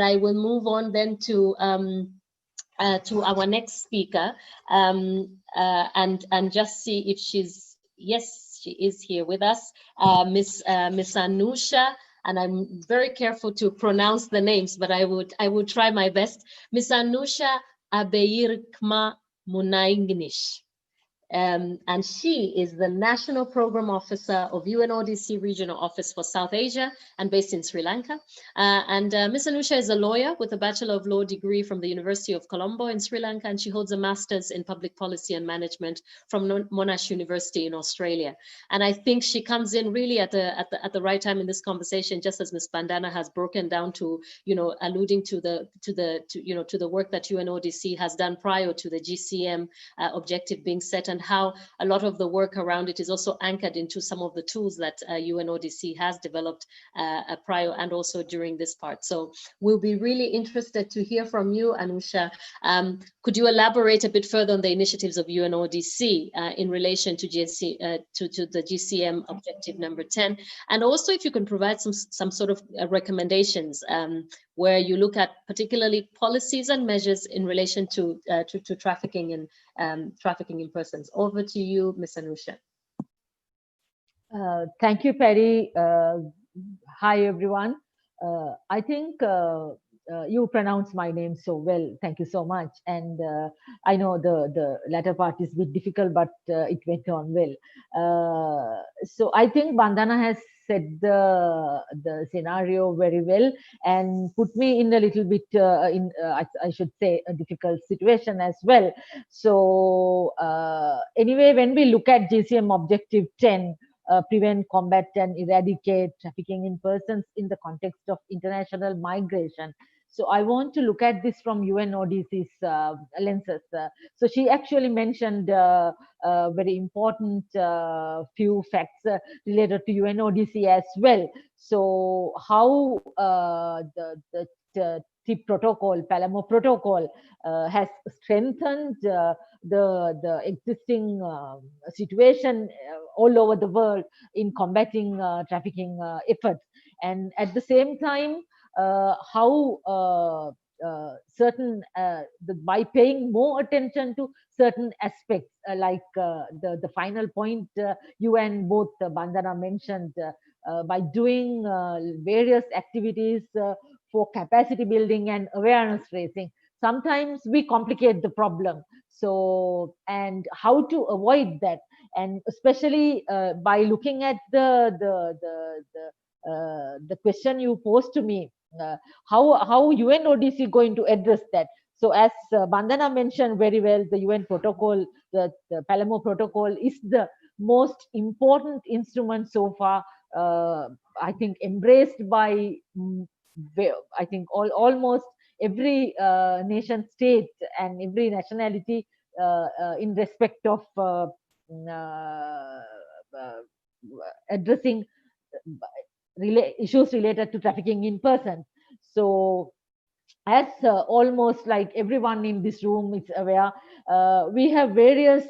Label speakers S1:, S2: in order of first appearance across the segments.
S1: I will move on then to our next speaker, and just see if she's, yes, she is here with us, Miss Anusha, and I'm very careful to pronounce the names, but I would try my best. Miss Anusha Abeirkma Munaingnish. And she is the National Program Officer of UNODC Regional Office for South Asia and based in Sri Lanka. Ms. Anusha is a lawyer with a Bachelor of Law degree from the University of Colombo in Sri Lanka, and she holds a Master's in Public Policy and Management from Monash University in Australia. And I think she comes in really at the right time in this conversation, just as Ms. Bandana has broken down to, alluding to the work that UNODC has done prior to the GCM objective being set, and how a lot of the work around it is also anchored into some of the tools that UNODC has developed prior and also during this part. So we'll be really interested to hear from you, Anusha. Could you elaborate a bit further on the initiatives of UNODC in relation to the GCM objective number 10? And also if you can provide some sort of recommendations where you look at particularly policies and measures in relation to trafficking and trafficking in persons. Over to you, Ms. Anusha.
S2: Thank you, Perry. Hi, everyone. I think you pronounce my name so well. Thank you so much. And I know the latter part is a bit difficult, but it went on well. So I think Bandana has set the scenario very well and put me in a little bit I should say a difficult situation as well. So anyway, when we look at GCM objective 10, prevent, combat, and eradicate trafficking in persons in the context of international migration. So I want to look at this from UNODC's lenses. So she actually mentioned very important few facts related to UNODC as well. So how the TIP protocol, Palermo protocol, has strengthened the existing situation all over the world in combating trafficking efforts, and at the same time how certain by paying more attention to certain aspects like the final point you and both Bandana mentioned, by doing various activities for capacity building and awareness raising. Sometimes we complicate the problem, so and how to avoid that, and especially by looking at the question you posed to me, how UNODC going to address that. So as Bandana mentioned very well, the UN protocol, the Palermo protocol is the most important instrument so far, I think embraced by I think almost every nation state and every nationality in respect of addressing issues related to trafficking in persons. So as almost like everyone in this room is aware, we have various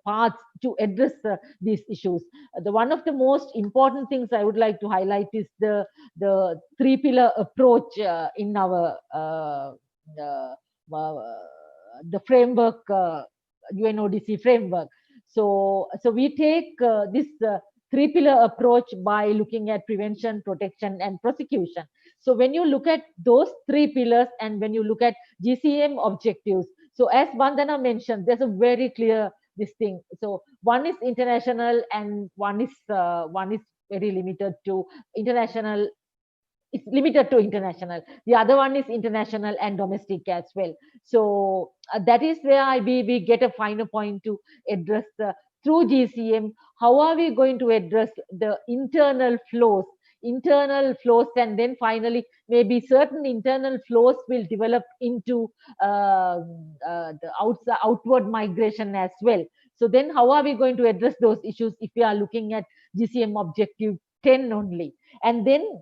S2: paths to address these issues. The one of the most important things I would like to highlight is the three-pillar approach in our the framework, UNODC framework. So we take this three-pillar approach by looking at prevention, protection, and prosecution. So when you look at those three pillars and when you look at GCM objectives, so as Bandana mentioned, there's a very clear this thing. So one is international and one is very limited to international. It's limited to international. The other one is international and domestic as well. So that is where we get a finer point to address through GCM. How are we going to address the internal flows, and then finally maybe certain internal flows will develop into the outward migration as well. So then how are we going to address those issues if we are looking at GCM objective 10 only? And then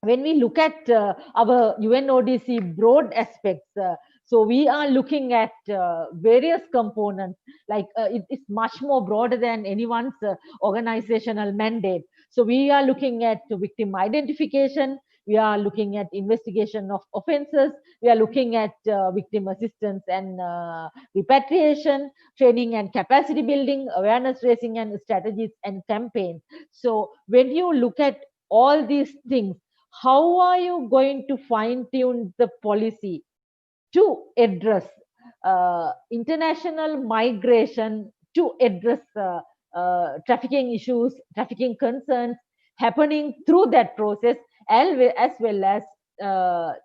S2: when we look at our UNODC broad aspects, so we are looking at various components, like it's much more broader than anyone's organizational mandate. So we are looking at victim identification, we are looking at investigation of offences, we are looking at victim assistance and repatriation, training and capacity building, awareness raising and strategies and campaigns. So when you look at all these things, how are you going to fine tune the policy to address international migration, to address trafficking issues, trafficking concerns happening through that process, as well as the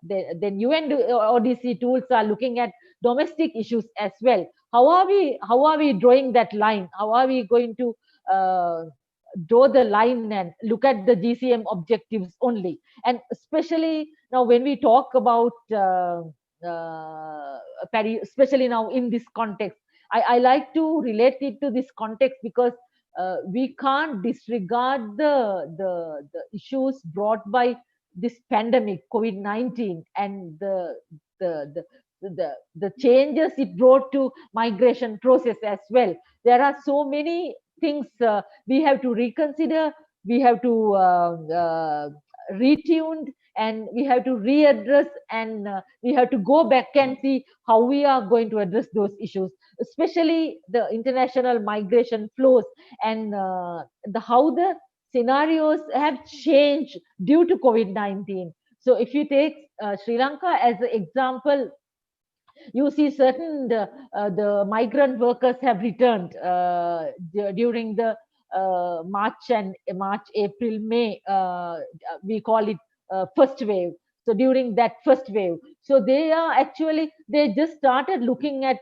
S2: UNODC tools are looking at domestic issues as well. How are we drawing that line? How are we going to draw the line and look at the GCM objectives only? And especially now when we talk about especially now in this context, I like to relate it to this context because we can't disregard the issues brought by this pandemic, COVID-19, and the changes it brought to migration process as well. There are so many things we have to reconsider, we have to retune, and we have to readdress, and we have to go back and see how we are going to address those issues, especially the international migration flows and how the scenarios have changed due to COVID-19. So if you take Sri Lanka as an example, you see certain the migrant workers have returned during the March, April, May. We call it first wave. So during that first wave, so they just started looking at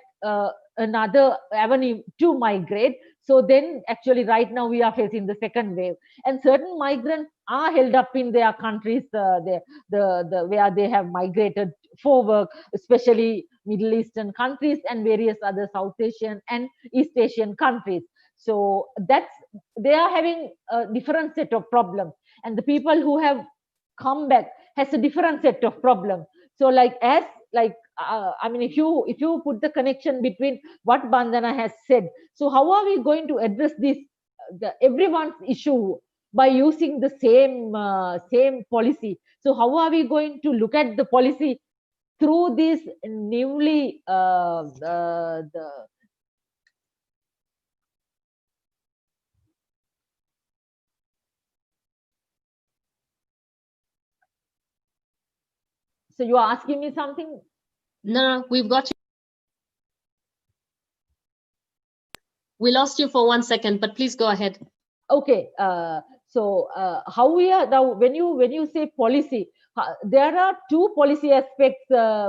S2: another avenue to migrate. So then actually right now we are facing the second wave, and certain migrants are held up in their countries, where they have migrated for work, especially Middle Eastern countries and various other South Asian and East Asian countries. So they are having a different set of problems, and the people who have come back has a different set of problems. So I mean, if you put the connection between what Bandana has said, so how are we going to address this everyone's issue by using the same policy? So how are we going to look at the policy through this newly So you are asking me something?
S1: No, we've got you. We lost you for 1 second, but please go ahead.
S2: Okay. So how we are now, when you say policy, there are two policy aspects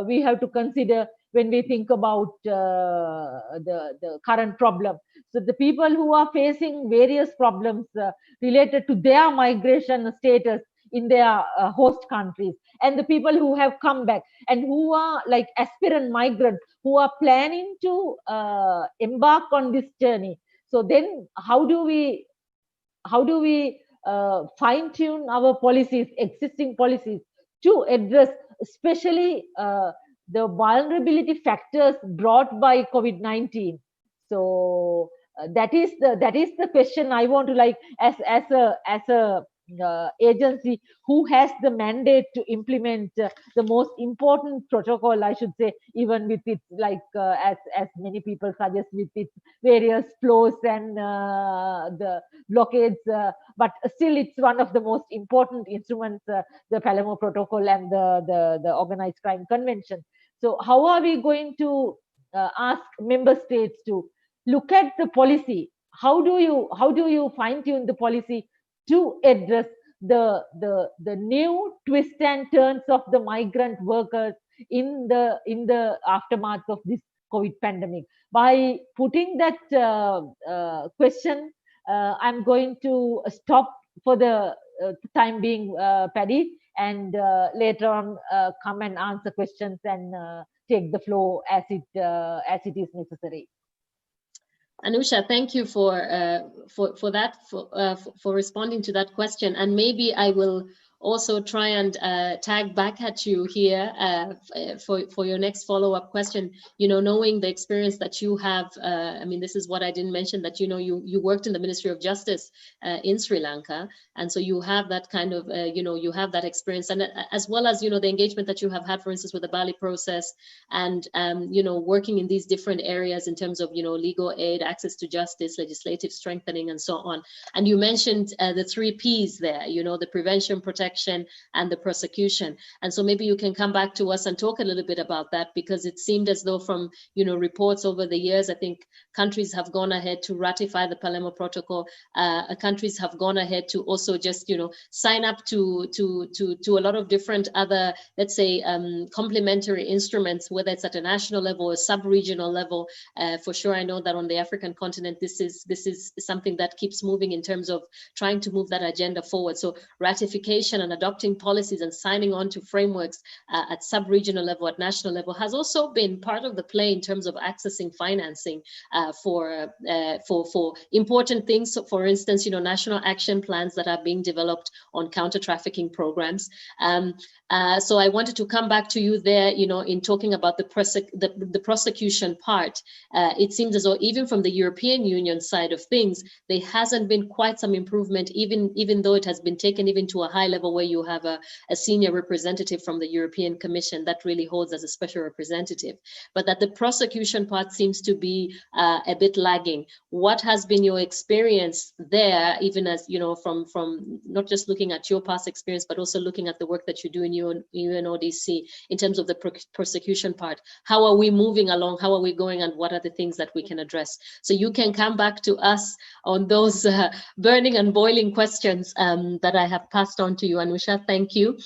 S2: we have to consider when we think about the current problem. So the people who are facing various problems related to their migration status in their host countries, and the people who have come back and who are like aspirant migrants who are planning to embark on this journey. So then how do we fine tune our policies, existing policies, to address especially the vulnerability factors brought by COVID-19? So that is the question I want to, like, as a agency who has the mandate to implement the most important protocol, I should say, even with its as many people suggest, with its various flows and the blockades, but still it's one of the most important instruments, the Palermo Protocol and the Organized Crime Convention. So how are we going to ask member states to look at the policy? How do you fine tune the policy to address the new twists and turns of the migrant workers in the aftermath of this COVID pandemic? By putting that question, I'm going to stop for the time being, Paddy, and later on come and answer questions and take the floor as it is necessary.
S1: Anusha, thank you for responding to that question. And maybe I will also try and tag back at you here for your next follow-up question. You know, knowing the experience that you have, I mean, this is what I didn't mention, that, you know, you worked in the Ministry of Justice in Sri Lanka, and so you have that kind of, you know, you have that experience, and as well as, you know, the engagement that you have had, for instance, with the Bali process, and you know, working in these different areas in terms of, you know, legal aid, access to justice, legislative strengthening, and so on. And you mentioned the 3 Ps there, you know, the prevention, protection, and the prosecution. And so maybe you can come back to us and talk a little bit about that, because it seemed as though from, you know, reports over the years, I think countries have gone ahead to ratify the Palermo Protocol. Countries have gone ahead to also just, you know, sign up to a lot of different other, let's say, complementary instruments, whether it's at a national level or sub-regional level. For sure, I know that on the African continent, this is something that keeps moving in terms of trying to move that agenda forward. So ratification and adopting policies and signing on to frameworks at sub-regional level, at national level, has also been part of the play in terms of accessing financing for important things. So for instance, you know, national action plans that are being developed on counter-trafficking programs. So I wanted to come back to you there, you know, in talking about the prosecution part. It seems as though even from the European Union side of things, there hasn't been quite some improvement, even though it has been taken even to a high level where you have a senior representative from the European Commission that really holds as a special representative, but that the prosecution part seems to be a bit lagging. What has been your experience there, even as, you know, from not just looking at your past experience, but also looking at the work that you do in UNODC in terms of the prosecution part? How are we moving along? How are we going? And what are the things that we can address? So you can come back to us on those burning and boiling questions that I have passed on to you, Anusha. Thank you.